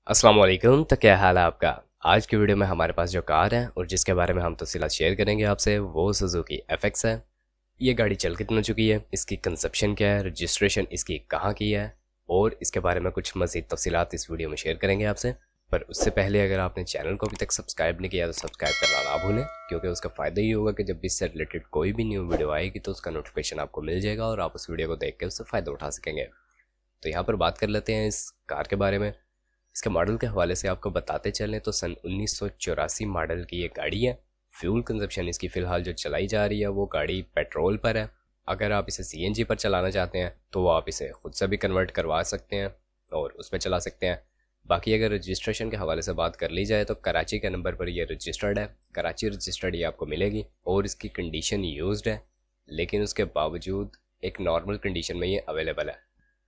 अस्सलाम वालेकुम। तो क्या हाल है आपका। आज की वीडियो में हमारे पास जो कार है और जिसके बारे में हम तफसीलात शेयर करेंगे आपसे वो सुजुकी एफएक्स है। ये गाड़ी चल कितना चुकी है, इसकी कंसेप्शन क्या है, रजिस्ट्रेशन इसकी कहाँ की है और इसके बारे में कुछ मज़ीद तफसीलात इस वीडियो में शेयर करेंगे आपसे। पर उससे पहले अगर आपने चैनल को अभी तक सब्सक्राइब नहीं किया तो सब्सक्राइब करना ना भूलें, क्योंकि उसका फ़ायदा ये होगा कि जब भी इससे रिलेटेड कोई भी न्यू वीडियो आएगी तो उसका नोटिफिकेशन आपको मिल जाएगा और आप उस वीडियो को देख के उससे फ़ायदा उठा सकेंगे। तो यहाँ पर बात कर लेते हैं इस कार के बारे में। इसके मॉडल के हवाले से आपको बताते चलें तो सन 1984 मॉडल की ये गाड़ी है। फ्यूल कंजप्शन इसकी फ़िलहाल जो चलाई जा रही है वो गाड़ी पेट्रोल पर है। अगर आप इसे सीएनजी पर चलाना चाहते हैं तो वो आप इसे खुद से भी कन्वर्ट करवा सकते हैं और उस पर चला सकते हैं। बाकी अगर रजिस्ट्रेशन के हवाले से बात कर ली जाए तो कराची के नंबर पर ये रजिस्टर्ड है, कराची रजिस्टर्ड ये आपको मिलेगी और इसकी कंडीशन यूज्ड है, लेकिन उसके बावजूद एक नॉर्मल कंडीशन में ये अवेलेबल है।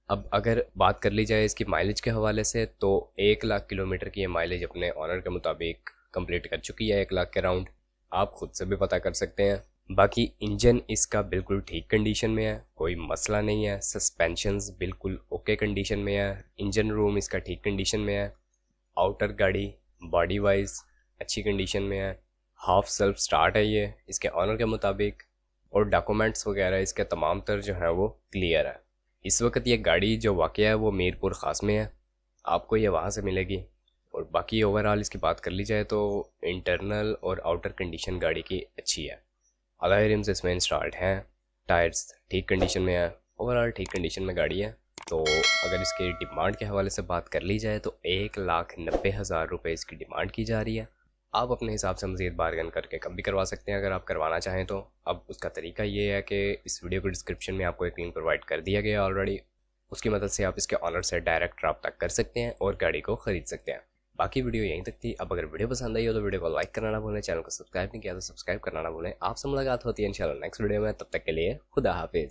अब अगर बात कर ली जाए इसकी माइलेज के हवाले से तो 1 लाख किलोमीटर की ये माइलेज अपने ऑनर के मुताबिक कंप्लीट कर चुकी है, 1 लाख के राउंड। आप खुद से भी पता कर सकते हैं। बाकी इंजन इसका बिल्कुल ठीक कंडीशन में है, कोई मसला नहीं है। सस्पेंशंस बिल्कुल ओके कंडीशन में है। इंजन रूम इसका ठीक कंडीशन में है। आउटर गाड़ी बॉडी वाइज अच्छी कंडीशन में है। हाफ सेल्फ स्टार्ट है ये इसके ऑनर के मुताबिक, और डॉक्यूमेंट्स वगैरह इसके तमाम तर जो है वो क्लियर है। इस वक्त ये गाड़ी जो वाक़या है वो मीरपुर ख़ास में है, आपको ये वहाँ से मिलेगी। और बाकी ओवरऑल इसकी बात कर ली जाए तो इंटरनल और आउटर कंडीशन गाड़ी की अच्छी है। अलॉय रिम्स इसमें इंस्टॉल्ड हैं। टायर्स ठीक कंडीशन में है। ओवरऑल ठीक कंडीशन में गाड़ी है। तो अगर इसके डिमांड के हवाले से बात कर ली जाए तो 1,90,000 रुपये इसकी डिमांड की जा रही है। आप अपने हिसाब से मज़ीद बार्गन करके कम भी करवा सकते हैं अगर आप करवाना चाहें तो। अब उसका तरीका ये है कि इस वीडियो के डिस्क्रिप्शन में आपको एक लिंक प्रोवाइड कर दिया गया ऑलरेडी, उसकी मदद से आप इसके ऑनर से डायरेक्ट रब्ता कर सकते हैं और गाड़ी को ख़रीद सकते हैं। बाकी वीडियो यहीं तक थी। अब अगर वीडियो पसंद आई हो तो वीडियो को लाइक करना ना भूलें, चैनल को सब्सक्राइब नहीं किया तो सब्सक्राइब करना ना भूलें। आपसे मुलाकात होती है इंशाल्लाह नेक्स्ट वीडियो में, तब तक के लिए खुदा हाफिज़।